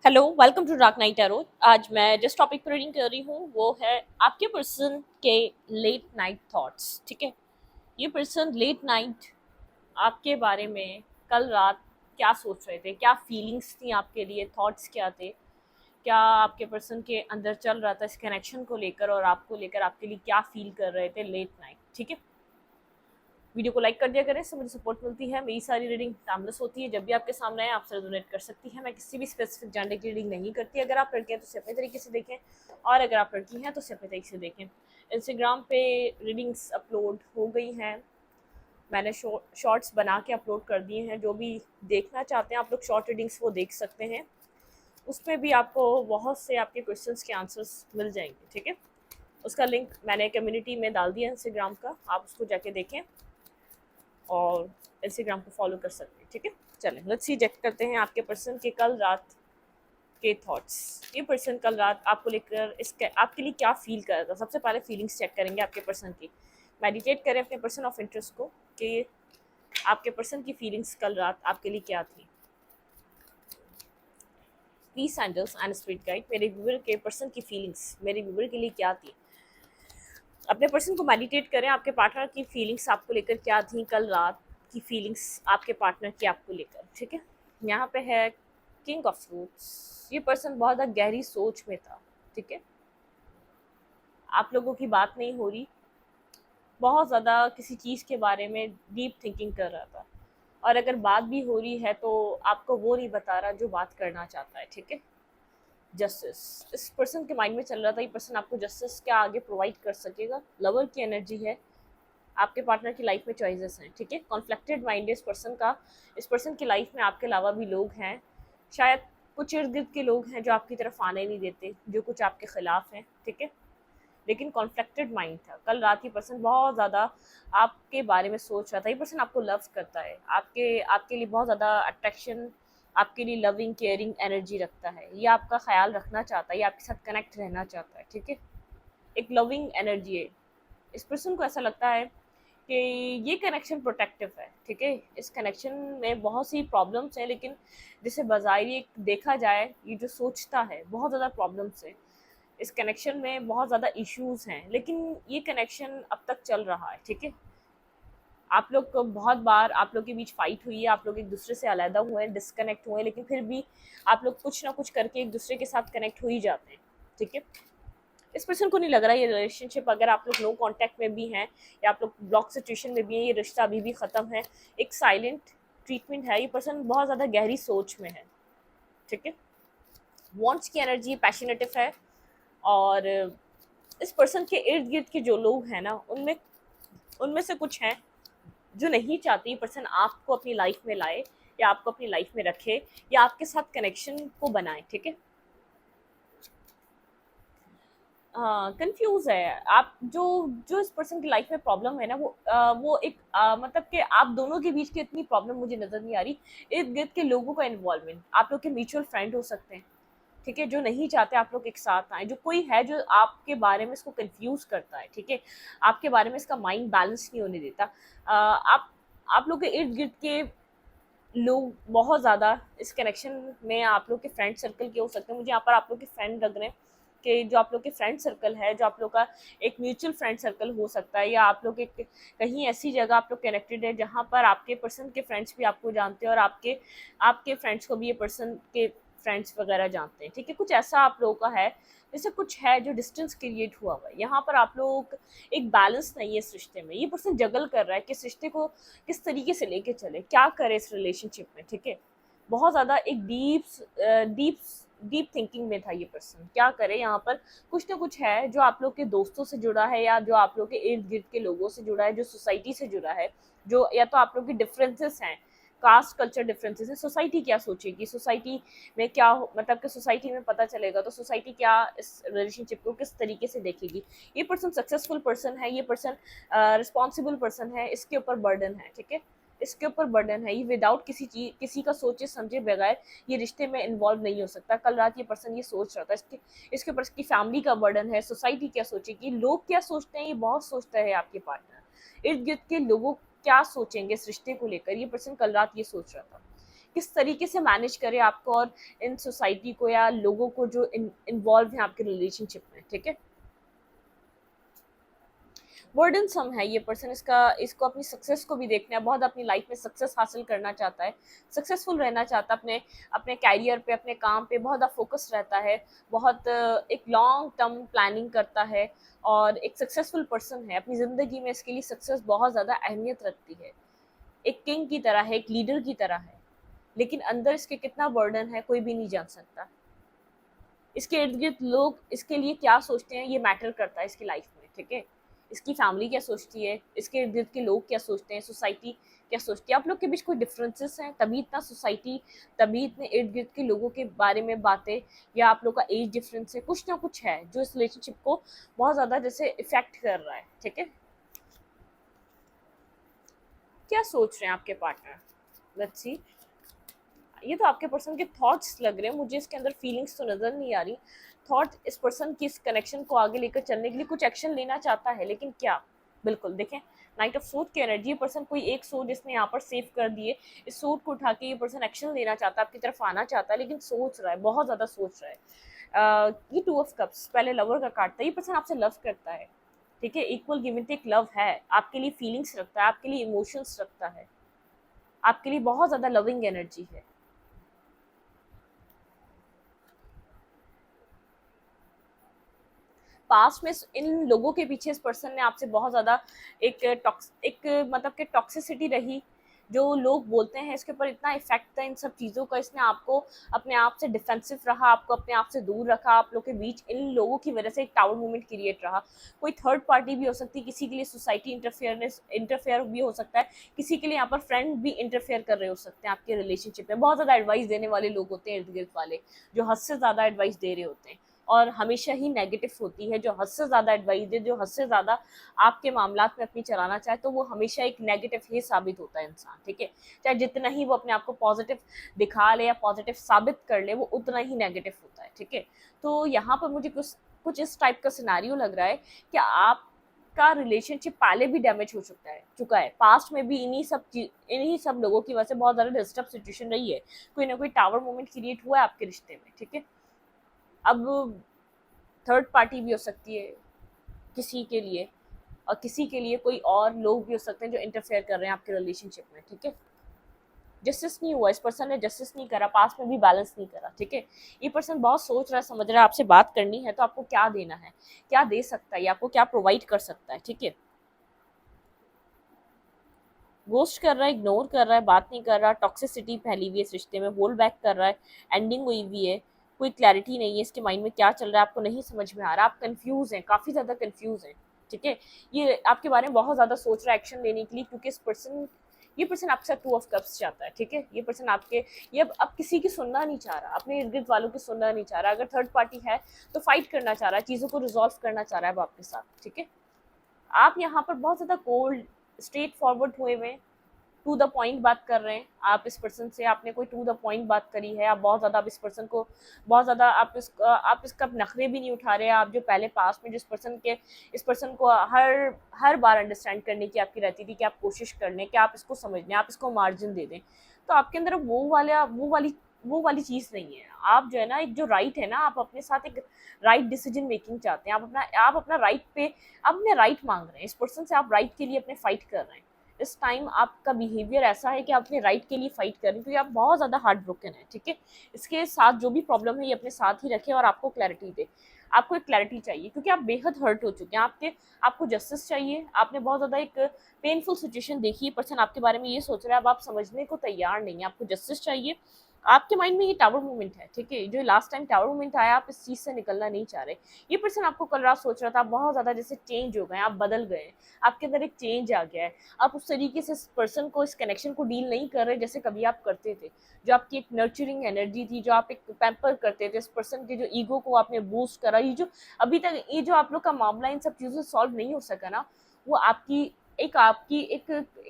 Hello, welcome to dark night tarot. आज मैं जिस टॉपिक पर रीडिंग कर रही हूँ वो है आपके पर्सन के लेट नाइट थॉट्स। ठीक है, ये पर्सन लेट नाइट आपके बारे में कल रात क्या सोच रहे थे, क्या फीलिंग्स थी आपके लिए, थॉट्स क्या थे, क्या आपके पर्सन के अंदर चल रहा था इस कनेक्शन को लेकर और आपको लेकर आपके लिए क्या फील कर रहे थे लेट नाइट। ठीक है, वीडियो को लाइक कर दिया करें, इससे मुझे सपोर्ट मिलती है। मेरी सारी रीडिंग टाइमलेस होती है, जब भी आपके सामने आए आपसे डोनेट कर सकती है। मैं किसी भी स्पेसिफिक जेंडर की रीडिंग नहीं करती। अगर आप लड़के हैं तो उसे अपने तरीके से देखें, और अगर आप लड़की हैं तो उसे अपने तरीके से देखें। इंस्टाग्राम पे रीडिंग्स अपलोड हो गई हैं, मैंने शॉर्ट्स बना के अपलोड कर दिए हैं। जो भी देखना चाहते हैं आप लोग शॉर्ट रीडिंग्स वो देख सकते हैं, उसमें भी आपको बहुत से आपके क्वेश्चंस के आंसर्स मिल जाएंगे। ठीक है, उसका लिंक मैंने कम्युनिटी में डाल दिया इंस्टाग्राम का, आप उसको जाके देखें और इंस्टाग्राम को फॉलो कर सकते हैं। ठीक है, चलें लेट्स सी, चेक करते हैं आपके पर्सन के कल रात के थॉट्स। ये पर्सन कल रात आपको लेकर इसके आपके लिए क्या फील कर रहा था। सबसे पहले फीलिंग्स चेक करेंगे आपके पर्सन की। मेडिटेट करें अपने पर्सन ऑफ इंटरेस्ट को कि आपके पर्सन की फीलिंग्स कल रात आपके लिए क्या थी। Please angels and spirit guide, मेरे व्यूअर के पर्सन की फीलिंग्स मेरे व्यूअर के लिए क्या थी। अपने पर्सन को मेडिटेट करें, आपके पार्टनर की फीलिंग्स आपको लेकर क्या थी कल रात की फीलिंग्स आपके पार्टनर की आपको लेकर। ठीक है, यहाँ पे है किंग ऑफ फ्रूट्स। ये पर्सन बहुत ज़्यादा गहरी सोच में था। ठीक है, आप लोगों की बात नहीं हो रही, बहुत ज़्यादा किसी चीज़ के बारे में डीप थिंकिंग कर रहा था, और अगर बात भी हो रही है तो आपको वो नहीं बता रहा जो बात करना चाहता है। ठीक है, जस्टिस इस पर्सन के माइंड में चल रहा था। ये पर्सन आपको जस्टिस क्या आगे प्रोवाइड कर सकेगा। लवर की एनर्जी है, आपके पार्टनर की लाइफ में चॉइसेस हैं। ठीक है, कॉन्फ्लिक्टेड माइंड है इस पर्सन का। इस पर्सन की लाइफ में आपके अलावा भी लोग हैं, शायद कुछ इर्द गिर्द के लोग हैं जो आपकी तरफ आने नहीं देते, जो कुछ आपके खिलाफ हैं। ठीक है, लेकिन कॉन्फ्लिक्टेड माइंड था कल रात। ये पर्सन बहुत ज़्यादा आपके बारे में सोच रहा था। ये पर्सन आपको लव करता है, आपके आपके लिए बहुत ज़्यादा अट्रैक्शन, आपके लिए लविंग केयरिंग एनर्जी रखता है। ये आपका ख्याल रखना चाहता है, ये आपके साथ कनेक्ट रहना चाहता है। ठीक है, एक लविंग एनर्जी है। इस पर्सन को ऐसा लगता है कि ये कनेक्शन प्रोटेक्टिव है। ठीक है, इस कनेक्शन में बहुत सी प्रॉब्लम्स हैं, लेकिन जिसे बज़ाहिर देखा जाए, ये जो सोचता है बहुत ज़्यादा प्रॉब्लम्स है इस कनेक्शन में, बहुत ज़्यादा इश्यूज हैं, लेकिन ये कनेक्शन अब तक चल रहा है। ठीक है, आप लोग को बहुत बार आप लोग के बीच फाइट हुई है, आप लोग एक दूसरे से अलहदा हुए हैं, डिस्कनेक्ट हुए हैं, लेकिन फिर भी आप लोग कुछ ना कुछ करके एक दूसरे के साथ कनेक्ट हो ही जाते हैं। ठीक है, इस पर्सन को नहीं लग रहा ये रिलेशनशिप, अगर आप लोग नो कांटेक्ट में भी हैं या आप लोग ब्लॉक सिचुएशन में भी हैं, ये रिश्ता अभी भी ख़त्म है। एक साइलेंट ट्रीटमेंट है। ये पर्सन बहुत ज़्यादा गहरी सोच में है। ठीक है, वॉन्ट्स की एनर्जी पैशनेटिव है, और इस पर्सन के इर्द गिर्द के जो लोग हैं ना, उनमें उनमें से कुछ हैं जो नहीं चाहती ये पर्सन आपको अपनी लाइफ में लाए, या आपको अपनी लाइफ में रखे, या आपके साथ कनेक्शन को बनाए। ठीक है, हाँ कंफ्यूज है आप। जो जो इस पर्सन की लाइफ में प्रॉब्लम है ना, वो एक मतलब कि आप दोनों के बीच की इतनी प्रॉब्लम मुझे नजर नहीं आ रही। इर्द गिर्द के लोगों का इन्वॉल्वमेंट, आप लोग के म्यूचुअल फ्रेंड हो सकते हैं। ठीक है, जो नहीं चाहते आप लोग एक साथ आए, जो कोई है जो आपके बारे में इसको कंफ्यूज करता है। ठीक है, आपके बारे में इसका माइंड बैलेंस नहीं होने देता। आप लोग के इर्द गिर्द के लोग बहुत ज़्यादा इस कनेक्शन में आप लोग के फ्रेंड सर्कल के हो सकते हैं। मुझे यहाँ पर आप लोग के फ्रेंड लग रहे हैं कि जो आप लोग के फ्रेंड सर्कल है, जो आप लोग का एक म्यूचुअल फ्रेंड सर्कल हो सकता है, या आप लोग एक कहीं ऐसी जगह आप लोग कनेक्टेड है जहाँ पर आपके पर्सन के फ्रेंड्स भी आपको जानते हैं, और आपके आपके फ्रेंड्स को भी ये पर्सन के फ्रेंड्स वगैरह जानते हैं। ठीक है, कुछ ऐसा आप लोगों का है, जैसे कुछ है जो डिस्टेंस क्रिएट हुआ हुआ है। यहाँ पर आप लोग एक बैलेंस नहीं है इस रिश्ते में। ये पर्सन जगल कर रहा है कि इस रिश्ते को किस तरीके से लेके चले, क्या करे इस रिलेशनशिप में। ठीक है, बहुत ज़्यादा एक डीप डीप थिंकिंग में था ये पर्सन, क्या करे यहाँ पर। कुछ ना कुछ है जो आप लोग के दोस्तों से जुड़ा है, या जो आप लोग के इर्द गिर्द के लोगों से जुड़ा है, जो सोसाइटी से जुड़ा है, जो या तो आप लोग के डिफरेंसेस हैं, कास्ट कल्चर डिफरेंसेस है। सोसाइटी क्या सोचेगी, सोसाइटी में क्या मतलब कि सोसाइटी में पता चलेगा तो सोसाइटी क्या इस रिलेशनशिप को किस तरीके से देखेगी। ये पर्सन सक्सेसफुल पर्सन है, ये पर्सन रिस्पॉन्सिबल पर्सन है, इसके ऊपर बर्डन है। ठीक है, इसके ऊपर बर्डन है। ये विदाउट किसी चीज, किसी का सोचे समझे बगैर ये रिश्ते में इन्वॉल्व नहीं हो सकता। कल रात ये पर्सन ये सोच रहा था, इसके ऊपर इसकी फैमिली का बर्डन है, सोसाइटी क्या सोचेगी, लोग क्या सोचते हैं, ये बहुत सोचता है आपके पार्टनर। इर्द गिर्द के लोगों क्या सोचेंगे इस रिश्ते को लेकर, ये पर्सन कल रात ये सोच रहा था किस तरीके से मैनेज करे आपको और इन सोसाइटी को या लोगों को जो इन्वॉल्व है आपके रिलेशनशिप में, ठीक है। बर्डनसम है ये पर्सन, इसको अपनी सक्सेस को भी देखना है, बहुत अपनी लाइफ में सक्सेस हासिल करना चाहता है, सक्सेसफुल रहना चाहता है, अपने अपने कैरियर पे, अपने काम पे बहुत फोकस रहता है, बहुत एक लॉन्ग टर्म प्लानिंग करता है, और एक सक्सेसफुल पर्सन है अपनी ज़िंदगी में। इसके लिए सक्सेस बहुत ज़्यादा अहमियत रखती है, एक किंग की तरह है, एक लीडर की तरह है, लेकिन अंदर इसके कितना बर्डन है कोई भी नहीं जान सकता। इसके इर्द गिर्द लोग इसके लिए क्या सोचते हैं ये मैटर करता है इसकी लाइफ में, ठीक है। इसकी फैमिली क्या सोचती है, इसके इर्द गिर्द के लोग क्या सोचते हैं, सोसाइटी क्या सोचती है, आप लोग के बीच कोई डिफरेंसेस हैं तभी इतना सोसाइटी, तभी इतने इर्द गिर्द के लोगों के बारे में बातें, या आप लोग का एज डिफरेंस है, कुछ ना कुछ है जो इस रिलेशनशिप को बहुत ज़्यादा जैसे इफेक्ट कर रहा है, ठीक है। क्या सोच रहे हैं आपके पार्टनर, लेट्स सी। ये तो आपके पर्सन के थॉट्स लग रहे हैं मुझे, इसके अंदर फीलिंग्स तो नज़र नहीं आ रही। थॉट इस पर्सन की इस कनेक्शन को आगे लेकर चलने के लिए कुछ एक्शन लेना चाहता है, लेकिन क्या, बिल्कुल देखें नाइट ऑफ सूट की एनर्जी। ये पर्सन कोई एक सूट इसने यहाँ पर सेव कर दिए, इस सूट को उठा के ये पर्सन एक्शन लेना चाहता है, आपकी तरफ आना चाहता है, लेकिन सोच रहा है, बहुत ज़्यादा सोच रहा है। ये 2 ऑफ कप्स पहले लवर का कार्ड था, ये पर्सन आपसे लव करता है, ठीक है, equal give and take love है, आपके लिए फीलिंग्स रखता है, आपके लिए इमोशंस रखता है, आपके लिए बहुत ज़्यादा लविंग एनर्जी है। पास्ट में इन लोगों के पीछे इस पर्सन ने आपसे बहुत ज़्यादा एक मतलब कि टॉक्सिसिटी रही, जो लोग बोलते हैं इसके ऊपर इतना इफेक्ट था इन सब चीज़ों का, इसने आपको अपने आप से डिफेंसिव रहा, आपको अपने आप से दूर रखा, आप लोग के बीच इन लोगों की वजह से एक टावर मूवमेंट क्रिएट रहा। कोई थर्ड पार्टी भी हो सकती है, किसी के लिए सोसाइटी इंटरफेयर भी हो सकता है, किसी के लिए यहाँ पर फ्रेंड भी इंटरफेयर कर रहे हो सकते हैं आपके रिलेशनशिप में। बहुत ज़्यादा एडवाइस देने वाले लोग होते हैं इर्द गिर्द वाले, जो हद से ज़्यादा एडवाइस दे रहे होते हैं, और हमेशा ही नेगेटिव होती है। जो हद से ज़्यादा एडवाइस दे, जो हद से ज़्यादा आपके मामलात में अपनी चलाना चाहे, तो वो हमेशा एक नेगेटिव ही साबित होता है इंसान, ठीक है। चाहे जितना ही वो अपने आप को पॉजिटिव दिखा ले या पॉजिटिव साबित कर ले, वो उतना ही नेगेटिव होता है, ठीक है। तो यहाँ पर मुझे कुछ कुछ इस टाइप का सिनेरियो लग रहा है कि आप का रिलेशनशिप पहले भी डैमेज हो चुका है पास्ट में भी, इन्हीं सब लोगों की वजह से बहुत ज़्यादा डिस्टर्ब सिचुएशन रही है, कोई ना कोई टावर मोमेंट क्रिएट हुआ है आपके रिश्ते में, ठीक है। अब थर्ड पार्टी भी हो सकती है किसी के लिए, और किसी के लिए कोई और लोग भी हो सकते हैं जो इंटरफेयर कर रहे हैं आपके रिलेशनशिप में, ठीक है। जस्टिस नहीं हुआ, इस पर्सन ने जस्टिस नहीं करा, पास में भी बैलेंस नहीं करा, ठीक है। ये पर्सन बहुत सोच रहा है, समझ रहा है, आपसे बात करनी है तो आपको क्या देना है, क्या दे सकता है, आपको क्या प्रोवाइड कर सकता है, ठीक है। गोस्ट कर रहा है, इग्नोर कर रहा है, बात नहीं कर रहा, टॉक्सिसिटी फैली हुई है इस रिश्ते में, होल्ड बैक कर रहा है, एंडिंग हुई हुई है, कोई क्लैरिटी नहीं है इसके माइंड में क्या चल रहा है, आपको नहीं समझ में आ रहा, आप कंफ्यूज हैं, काफ़ी ज़्यादा कंफ्यूज हैं, ठीक है। ये आपके बारे में बहुत ज़्यादा सोच रहा है एक्शन लेने के लिए, क्योंकि ये पर्सन आपके साथ 2 ऑफ कप्स चाहता है, ठीक है। ये पर्सन आपके ये अब किसी की सुनना नहीं चाह रहा, अपने इर्द गिर्द वालों की सुनना नहीं चाह रहा, अगर थर्ड पार्टी है तो फाइट करना चाह रहा है, चीज़ों को रिजॉल्व करना चाह रहा है अब आपके साथ, ठीक है। आप यहाँ पर बहुत ज़्यादा कोल्ड स्ट्रेट फॉरवर्ड हुए हुए, टू द पॉइंट बात कर रहे हैं आप इस पर्सन से, आपने कोई टू द पॉइंट बात करी है, आप बहुत ज़्यादा आप इस पर्सन को बहुत ज़्यादा आप इसका नखरे भी नहीं उठा रहे, आप जो पहले पास में जिस पर्सन के इस पर्सन को हर बार अंडरस्टैंड करने की आपकी रहती थी कि आप कोशिश कर लें, कि आप इसको समझ लें, आप इसको मार्जिन दे दें, तो आपके अंदर वो वाली चीज़ नहीं है। आप जो है ना, एक जो राइट है ना, आप अपने साथ एक राइट डिसीजन मेकिंग चाहते हैं, आप अपना राइट पे आप अपने राइट मांग रहे हैं, इस पर्सन से आप राइट के लिए अपने फाइट कर रहे हैं। इस टाइम आपका बिहेवियर ऐसा है कि आप अपने राइट के लिए फाइट कर रहे हैं, क्योंकि आप बहुत ज़्यादा हार्ट ब्रोकन है, ठीक है। इसके साथ जो भी प्रॉब्लम है ये अपने साथ ही रखें और आपको क्लैरिटी दे, आपको एक क्लैरिटी चाहिए, क्योंकि आप बेहद हर्ट हो चुके हैं, आपको जस्टिस चाहिए, आपने बहुत ज़्यादा एक पेनफुल सिचुएशन देखी है, पर्सन आपके बारे में ये सोच रहा है, अब आप समझने को तैयार नहीं है, आपको जस्टिस चाहिए। आपके माइंड में ये टावर मूवमेंट है, ठीक है, जो लास्ट टाइम टावर मूवमेंट आया, आप इस चीज़ से निकलना नहीं चाह रहे। ये पर्सन आपको कल रात सोच रहा था, आप बहुत ज़्यादा जैसे चेंज हो गए, आप बदल गए, आपके अंदर एक चेंज आ गया है, आप उस तरीके से इस पर्सन को, इस कनेक्शन को डील नहीं कर रहे जैसे कभी आप करते थे, जो आपकी एक नर्चरिंग एनर्जी थी, जो आप एक पैम्पर करते थे, इस पर्सन के जो ईगो को आपने बूस्ट करा, ये जो अभी तक ये जो आप लोग का मामला इन सब चीज़ों से सॉल्व नहीं हो सका ना, वो आपकी एक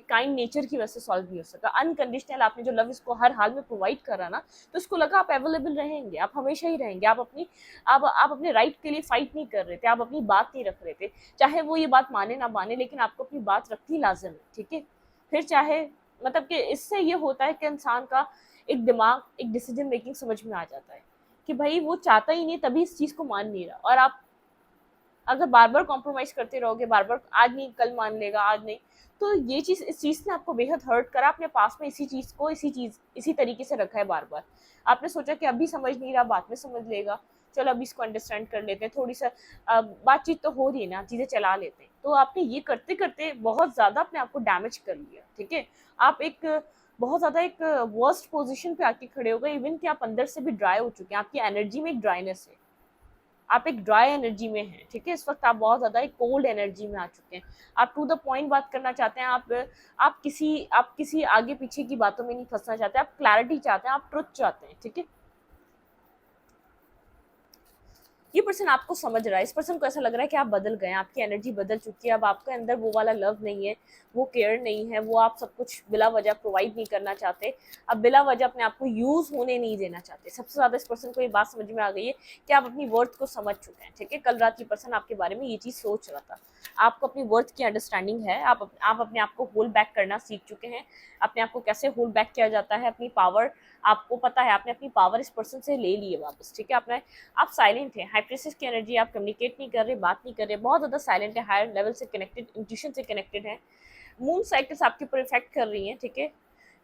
काइंड नेचर की वजह से सॉल्व नहीं हो सका। अनकंडीशनल आपने जो लव इसको हर हाल में प्रोवाइड करा ना, तो इसको लगा आप अवेलेबल रहेंगे, आप हमेशा ही रहेंगे, आप अपने राइट के लिए फाइट नहीं कर रहे थे, आप अपनी बात नहीं रख रहे थे, चाहे वो ये बात माने ना माने, लेकिन आपको अपनी बात रखनी लाजिम है, ठीक है। फिर चाहे मतलब कि इससे ये होता है कि इंसान का एक दिमाग, एक डिसीजन मेकिंग समझ में आ जाता है कि भाई वो चाहता ही नहीं, तभी इस चीज़ को मान नहीं रहा। और आप अगर बार बार कॉम्प्रोमाइज करते रहोगे, बार बार आज नहीं कल मान लेगा, आज नहीं, तो ये चीज़, इस चीज़ ने आपको बेहद हर्ट करा। अपने पास में इसी चीज़ को इसी तरीके से रखा है बार बार। आपने सोचा कि अभी समझ नहीं रहा, बाद में समझ लेगा, चलो अभी इसको अंडरस्टैंड कर लेते हैं, थोड़ी सा बातचीत तो हो रही है ना, चीज़ें चला लेते हैं। तो आपने ये करते करते बहुत ज़्यादा अपने आप को डैमेज कर लिया, ठीक है। आप एक बहुत ज़्यादा एक वर्स्ट पोजीशन पे आके खड़े हो गए, इवन कि आप अंदर से भी ड्राई हो चुके हैं, आपकी एनर्जी में एक ड्राइनेस है, आप एक ड्राई एनर्जी में हैं, ठीक है। इस वक्त आप बहुत ज़्यादा एक कोल्ड एनर्जी में आ चुके हैं। आप टू द पॉइंट बात करना चाहते हैं, आप किसी आगे पीछे की बातों में नहीं फंसना चाहते, आप क्लैरिटी चाहते हैं, आप ट्रुथ चाहते हैं, ठीक है। ये पर्सन आपको समझ रहा है, इस पर्सन को ऐसा लग रहा है कि आप बदल गए, आपकी एनर्जी बदल चुकी है, अब आपके अंदर वो वाला लव नहीं है, वो केयर नहीं है, वो आप सब कुछ बिला वजह प्रोवाइड नहीं करना चाहते, अब बिला वजह अपने आप को यूज होने नहीं देना चाहते। सबसे ज्यादा इस पर्सन को ये बात समझ में आ गई है कि आप अपनी वर्थ को समझ चुके हैं, ठीक है। कल रात ये पर्सन आपके बारे में ये चीज सोच रहा था, आपको अपनी वर्थ की अंडरस्टैंडिंग है, आप अपने आप को होल्ड बैक करना सीख चुके हैं, अपने आप को कैसे होल्ड बैक किया जाता है, अपनी पावर आपको पता है, आपने अपनी पावर इस पर्सन से ले ली है वापस, ठीक है। आप साइलेंट हैं, हाइप्रेसिस की एनर्जी, आप कम्युनिकेट नहीं कर रहे, बात नहीं कर रहे, बहुत ज़्यादा साइलेंट है, हायर लेवल से कनेक्टेड, इंट्यूशन से कनेक्टेड है। मून साइकिल्स आपके ऊपर इफेक्ट कर रही हैं, ठीक है,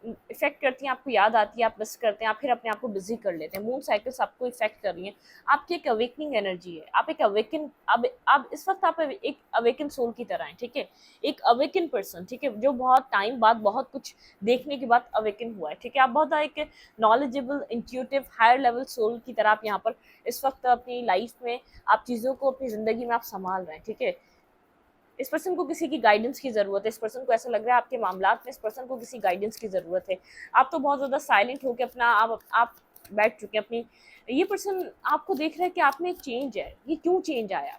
इफेक्ट करती हैं, आपको याद आती है, आप मिस करते हैं, आप फिर अपने आप को बिजी कर लेते हैं। मून साइकिल्स आपको इफेक्ट कर रही हैं, आपकी एक अवेकनिंग एनर्जी है, आप एक अवेकन, अब इस वक्त आप एक अवेकन सोल की तरह हैं, ठीक है, एक अवेकन पर्सन, ठीक है, जो बहुत टाइम बाद, बहुत कुछ देखने के बाद अवेकन हुआ है, ठीक है। आप बहुत एक knowledgeable, intuitive, higher level soul की तरह आप यहाँ पर इस वक्त अपनी लाइफ में, आप चीज़ों को अपनी ज़िंदगी में आप संभाल रहे हैं, ठीक है। इस पर्सन को किसी की गाइडेंस की ज़रूरत है, इस पर्सन को ऐसा लग रहा है आपके मामलात में इस पर्सन को किसी गाइडेंस की ज़रूरत है। आप तो बहुत ज़्यादा साइलेंट होकर अपना आप बैठ चुके हैं अपनी। ये पर्सन आपको देख रहा है कि आप में एक चेंज है, ये क्यों चेंज आया,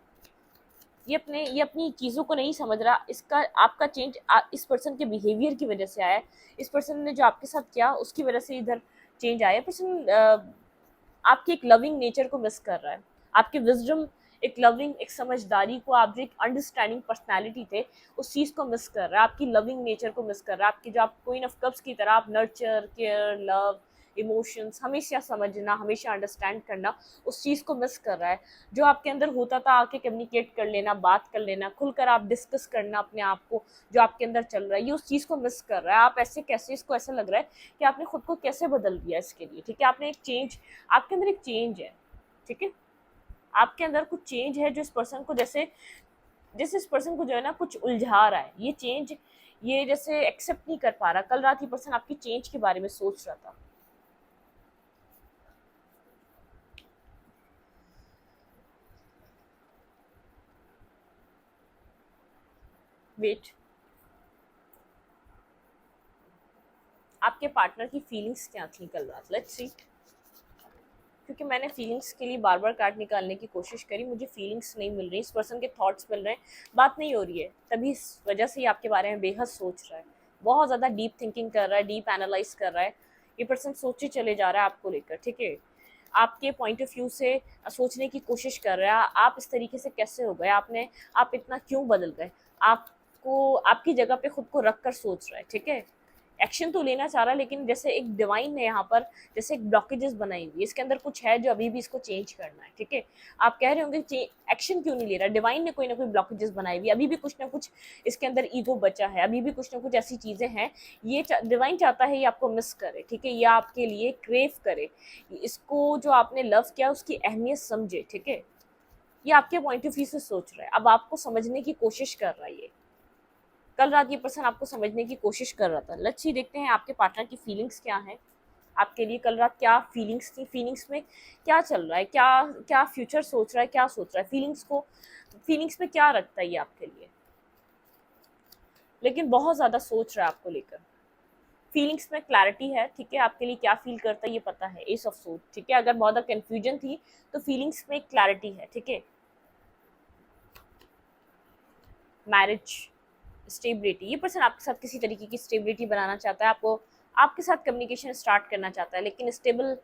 ये अपनी चीज़ों को नहीं समझ रहा, इसका आपका चेंज इस पर्सन के बिहेवियर की वजह से आया है, इस पर्सन ने जो आपके साथ किया उसकी वजह से इधर चेंज आया। पर्सन आपकी एक लविंग नेचर को मिस कर रहा है, आपकी विजडम, एक लविंग, एक समझदारी को, आप जो एक अंडरस्टैंडिंग पर्सनालिटी थे उस चीज़ को मिस कर रहा है, आपकी लविंग नेचर को मिस कर रहा है, आपकी जो आप क्वीन ऑफ कप्स की तरह आप नर्चर, केयर, लव, इमोशंस, हमेशा समझना, हमेशा अंडरस्टैंड करना, उस चीज़ को मिस कर रहा है। जो आपके अंदर होता था, आके कम्युनिकेट कर लेना, बात कर लेना, खुलकर आप डिस्कस करना अपने आप को, जो आपके अंदर चल रहा है, ये उस चीज़ को मिस कर रहा है। आप ऐसे कैसे, इसको ऐसा लग रहा है कि आपने खुद को कैसे बदल दिया इसके लिए, ठीक है। आपने एक चेंज, आपके अंदर एक चेंज है, ठीक है, आपके अंदर कुछ चेंज है जो इस पर्सन को जैसे जैसे इस पर्सन को जो है ना कुछ उलझा रहा है, ये चेंज, ये जैसे एक्सेप्ट नहीं कर पा रहा। कल रात ये पर्सन आपकी चेंज के बारे में सोच रहा था। वेट, आपके पार्टनर की फीलिंग्स क्या थी कल रात, लेट्स सी। क्योंकि मैंने फीलिंग्स के लिए बार बार कार्ड निकालने की कोशिश करी, मुझे फीलिंग्स नहीं मिल रही, इस पर्सन के थॉट्स मिल रहे हैं, बात नहीं हो रही है, तभी इस वजह से ही आपके बारे में बेहद सोच रहा है, बहुत ज़्यादा डीप थिंकिंग कर रहा है, डीप एनालाइज कर रहा है। ये पर्सन सोचे चले जा रहा है आपको लेकर, ठीक है, आपके पॉइंट ऑफ व्यू से सोचने की कोशिश कर रहा है, आप इस तरीके से कैसे हो गए, आप इतना क्यों बदल गए, आपको आपकी जगह पे खुद को रख कर सोच रहा है, ठीक है। एक्शन तो लेना चाह रहा है, लेकिन जैसे एक डिवाइन ने यहाँ पर जैसे एक ब्लॉकेजेस बनाई हुई है, इसके अंदर कुछ है जो अभी भी इसको चेंज करना है, ठीक है। आप कह रहे होंगे एक्शन क्यों नहीं ले रहा, डिवाइन ने कोई ना कोई ब्लॉकेजेस बनाई हुई, अभी भी कुछ ना कुछ इसके अंदर ईगो बचा है, अभी भी कुछ ना कुछ ऐसी चीज़ें हैं, ये डिवाइन चाहता है ये आपको मिस करे, ठीक है, ये आपके लिए क्रेव करे, इसको जो आपने लव किया उसकी अहमियत समझे, ठीक है। ये आपके पॉइंट ऑफ व्यू से सोच रहा है, अब आपको समझने की कोशिश कर रहा है ये। कल रात ये पर्सन आपको समझने की कोशिश कर रहा था। लेट्स सी, देखते हैं आपके पार्टनर की फीलिंग्स क्या हैं, आपके लिए कल रात क्या फीलिंग्स थी, फीलिंग्स में क्या चल रहा है, क्या क्या फ्यूचर सोच रहा है, क्या सोच रहा है, फीलिंग्स में क्या रखता है ये आपके लिए, लेकिन बहुत ज़्यादा सोच रहा है आपको लेकर। फीलिंग्स में क्लैरिटी है, ठीक है, आपके लिए क्या फील करता है ये पता है, एस ऑफ सोर्ड, ठीक है। अगर बहुत ज़्यादा कन्फ्यूजन थी तो फीलिंग्स में क्लैरिटी है, ठीक है। मैरिज, स्टेबिलिटी, ये पर्सन आपके साथ किसी तरीके की स्टेबिलिटी बनाना चाहता है, आपको आपके साथ कम्युनिकेशन स्टार्ट करना चाहता है, लेकिन stable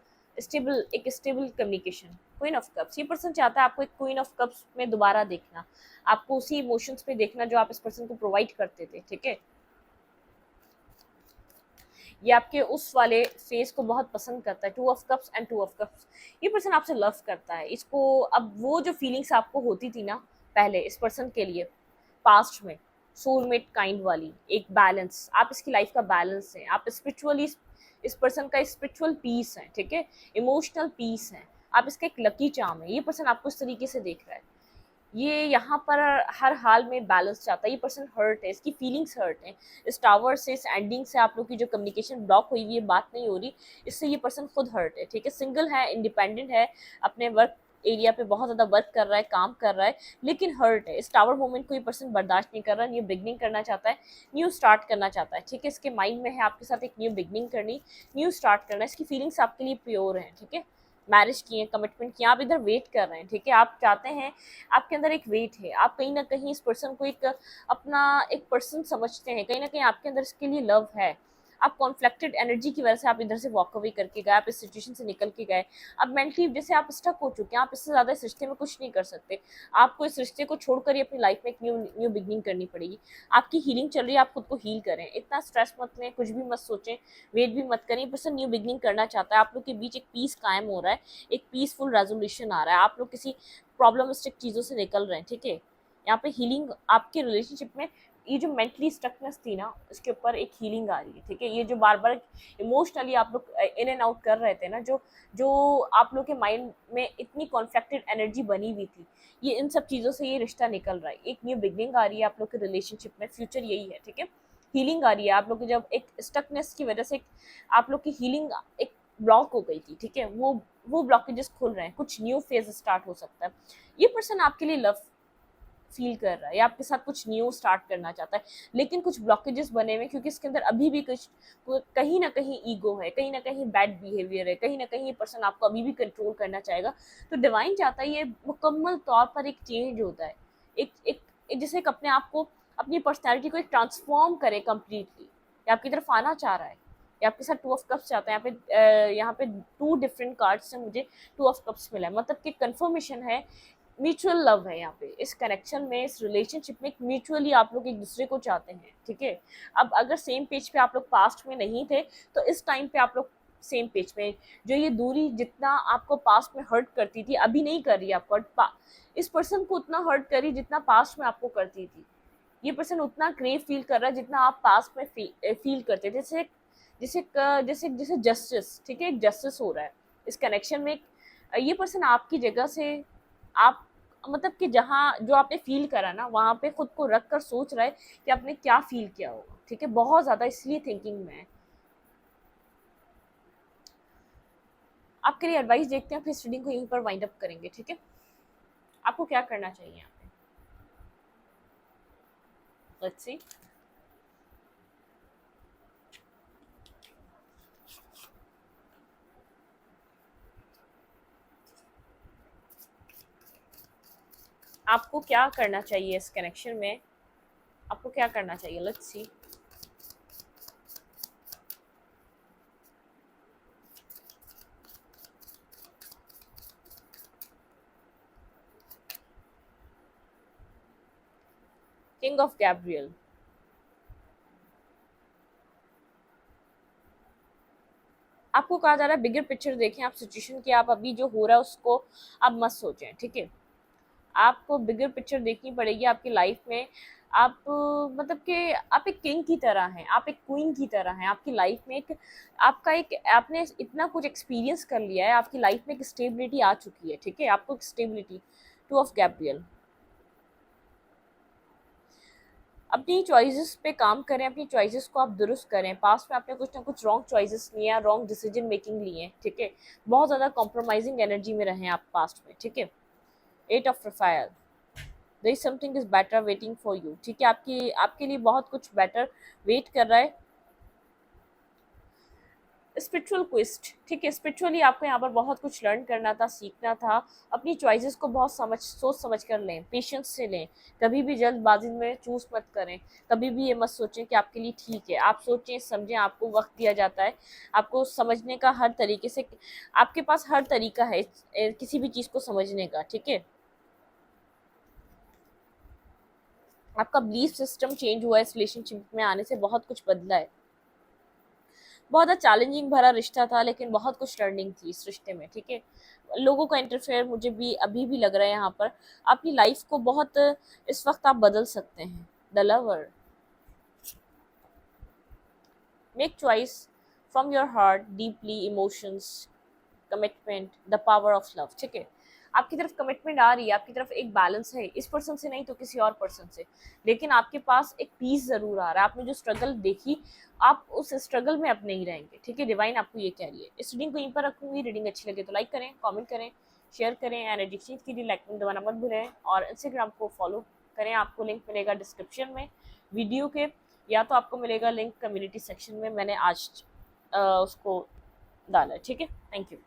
communication. Queen of cups, ये पर्सन चाहता है आपको एक क्वीन ऑफ कप्स में दोबारा देखना, आपको उसी इमोशंस में देखना जो आप इस पर्सन को प्रोवाइड करते थे, ठीक है। ये आपके उस वाले फेस को बहुत पसंद करता है, 2 of cups and 2 of cups. ये पर्सन आपसे लव करता है इसको। अब वो जो फीलिंग्स आपको होती थी ना पहले इस पर्सन के लिए पास्ट में, सोलमेट काइंड वाली, एक बैलेंस, आप इसकी लाइफ का बैलेंस है, आप स्पिरिचुअली इस पर्सन का स्पिरिचुअल पीस है, ठीक है, इमोशनल पीस है, आप इसका एक लकी चार्म है। ये पर्सन आपको इस तरीके से देख रहा है, ये यहाँ पर हर हाल में बैलेंस चाहता है। ये पर्सन हर्ट है, इसकी फीलिंग्स हर्ट है। इस टावर से, इस एंडिंग से आप लोग की जो कम्युनिकेशन ब्लॉक हुई हुई है, बात नहीं हो रही, इससे ये पर्सन खुद हर्ट है, ठीक है। सिंगल है, इंडिपेंडेंट है, अपने वर्क एरिया पे बहुत ज़्यादा वर्क कर रहा है, काम कर रहा है, लेकिन हर्ट है। इस टावर मोमेंट को ये पर्सन बर्दाश्त नहीं कर रहा, न्यू बिगनिंग करना चाहता है, न्यू स्टार्ट करना चाहता है, ठीक है। इसके माइंड में है आपके साथ एक न्यू बिगनिंग करनी, न्यू स्टार्ट करना। इसकी फीलिंग्स आपके लिए प्योर हैं, ठीक है। मैरिज किए, कमिटमेंट किए, आप इधर वेट कर रहे हैं, ठीक है। आप चाहते हैं, आपके अंदर एक वेट है, आप कहीं ना कहीं इस पर्सन को एक अपना एक पर्सन समझते हैं, कहीं ना कहीं आपके अंदर इसके लिए लव है। आप कॉन्फ्लिक्टेड एनर्जी की वजह से आप इधर से वॉक अवे करके गए, आप इस सिचुएशन से निकल के गए। अब मेंटली जैसे आप स्टक हो चुके हैं, आप इससे ज़्यादा इस रिश्ते में कुछ नहीं कर सकते। आपको इस रिश्ते को छोड़कर ही अपनी लाइफ में एक न्यू न्यू बिगनिंग करनी पड़ेगी। आपकी हीलिंग चल रही है, आप खुद को हील करें, इतना स्ट्रेस मत लें, कुछ भी मत सोचें, वेट भी मत करें। पर्सन न्यू बिगनिंग करना चाहता है, आप लोग के बीच एक पीस कायम हो रहा है, एक पीसफुल रेजोल्यूशन आ रहा है, आप लोग किसी प्रॉब्लमिस्टिक चीज़ों से निकल रहे हैं, ठीक है। यहाँ पे हीलिंग आपके रिलेशनशिप में, ये जो मेंटली स्टकनेस थी ना, इसके ऊपर एक हीलिंग आ रही है, ठीक है। ये जो बार बार इमोशनली आप लोग इन एंड आउट कर रहे थे ना, जो जो आप लोग के माइंड में इतनी कॉन्फ्लिक्टेड एनर्जी बनी हुई थी, ये इन सब चीज़ों से ये रिश्ता निकल रहा है, एक न्यू बिगनिंग आ रही है आप लोग के रिलेशनशिप में, फ्यूचर यही है, ठीक है। हीलिंग आ रही है आप लोग की, जब एक स्टकनेस की वजह से आप लोग की हीलिंग एक ब्लॉक हो गई थी, ठीक है, वो ब्लॉकेजेस खुल रहे हैं, कुछ न्यू फेज स्टार्ट हो सकता है। ये पर्सन आपके लिए लव फील कर रहा है या आपके साथ कुछ न्यू स्टार्ट करना चाहता है, लेकिन कुछ ब्लॉकेजेस बने हुए, क्योंकि इसके अंदर अभी भी कुछ कहीं ना कहीं ईगो है, कहीं ना कहीं बैड बिहेवियर है, कहीं ना कहीं ये पर्सन आपको अभी भी कंट्रोल करना चाहेगा। तो डिवाइन चाहता है ये मुकम्मल तौर पर एक चेंज होता है, एक एक, एक जैसे एक अपने आप को, अपनी पर्सनैलिटी को एक ट्रांसफॉर्म करे कम्प्लीटली। ये आपकी तरफ आना चाह रहा है, ये आपके साथ 2 ऑफ कप्स चाहता है। यहाँ पे 2 डिफरेंट कार्ड्स से मुझे 2 ऑफ कप्स मिला है, मतलब कि कंफर्मेशन है, म्यूचुअल लव है यहाँ पे, इस कनेक्शन में, इस रिलेशनशिप में म्यूचुअली आप लोग एक दूसरे को चाहते हैं, ठीक है। अब अगर सेम पेज पे आप लोग पास्ट में नहीं थे, तो इस टाइम पे आप लोग सेम पेज पे, जो ये दूरी जितना आपको पास्ट में हर्ट करती थी, अभी नहीं कर रही है आपको, इस पर्सन को उतना हर्ट करी जितना पास्ट में आपको करती थी। ये पर्सन उतना क्रेव फील कर रहा है जितना आप पास्ट में फील करते थे, जैसे जैसे जैसे जैसे जस्टिस, ठीक है, एक जस्टिस हो रहा है इस कनेक्शन में। ये पर्सन आपकी जगह से, आप मतलब कि जहाँ जो आपने फील करा ना, वहाँ पे खुद को रख कर सोच रहा है कि आपने क्या फील किया होगा, ठीक है, बहुत ज़्यादा इसलिए थिंकिंग में है। आपके लिए एडवाइस देखते हैं, फिर स्टडी को यहीं पर वाइंड अप करेंगे, ठीक है। आपको क्या करना चाहिए यहाँ पे, लेट्स सी। आपको क्या करना चाहिए इस कनेक्शन में, आपको क्या करना चाहिए, let's see. King of Gabriel, आपको कहा जा रहा है बिगर पिक्चर देखें आप सिचुएशन की, आप अभी जो हो रहा है उसको आप मत सोचें, ठीक है। आपको बिगर पिक्चर देखनी पड़ेगी आपकी लाइफ में। आप मतलब कि आप एक किंग की तरह हैं, आप एक क्वीन की तरह हैं आपकी लाइफ में। एक आपका एक, आपने इतना कुछ एक्सपीरियंस कर लिया है, आपकी लाइफ में एक स्टेबिलिटी आ चुकी है, ठीक है, आपको एक स्टेबिलिटी। 2 ऑफ गैब्रियल, अपनी चॉइसेस पे काम करें, अपनी चॉइसेस को आप दुरुस्त करें। पास्ट में आपने कुछ ना कुछ रॉन्ग चॉइसेस लिए हैं, रॉन्ग डिसीजन मेकिंग लिए हैं, ठीक है, बहुत ज़्यादा कॉम्प्रोमाइजिंग एनर्जी में रहे हैं आप पास्ट में, ठीक है। 8 of fire, there is something is better waiting for you, ठीक है, आपकी आपके लिए बहुत कुछ बेटर वेट कर रहा है। स्पिरिचुअल क्विस्ट, ठीक है, स्पिरिचुअली आपको यहाँ पर बहुत कुछ लर्न करना था, सीखना था। अपनी चॉइसेस को बहुत सोच समझ कर लें, पेशेंस से लें, कभी भी जल्दबाजी में चूज मत करें, कभी भी ये मत सोचें कि आपके लिए ठीक है। आप सोचें, समझें, आपको वक्त दिया जाता है, आपको समझने का हर तरीके से, आपके पास हर तरीका है किसी भी चीज़ को समझने का, ठीक है। आपका बिलीफ सिस्टम चेंज हुआ है, इस रिलेशनशिप में आने से बहुत कुछ बदला है। बहुत ज़्यादा चैलेंजिंग भरा रिश्ता था, लेकिन बहुत कुछ लर्निंग थी इस रिश्ते में, ठीक है। लोगों का इंटरफेयर मुझे भी अभी भी लग रहा है यहाँ पर। अपनी लाइफ को बहुत इस वक्त आप बदल सकते हैं। The lover, make choice from your heart, deeply emotions, commitment, the power of love, ठीक है। आपकी तरफ कमिटमेंट आ रही है, आपकी तरफ एक बैलेंस है, इस पर्सन से नहीं तो किसी और पर्सन से, लेकिन आपके पास एक पीस जरूर आ रहा है। आपने जो स्ट्रगल देखी, आप उस स्ट्रगल में अब नहीं रहेंगे, ठीक है। डिवाइन आपको ये कह रही है। इस रीडिंग को यहीं पर रखूंगी। रीडिंग अच्छी लगे तो लाइक करें, कमेंट करें, शेयर करें, एनर्जी एक्सचेंज कीजिए, लाइक दबाना मत भूलें, और इंस्टाग्राम को फॉलो करें। आपको लिंक मिलेगा डिस्क्रिप्शन में वीडियो के, या तो आपको मिलेगा लिंक कम्युनिटी सेक्शन में। मैंने आज उसको डाला है, ठीक है। Thank you.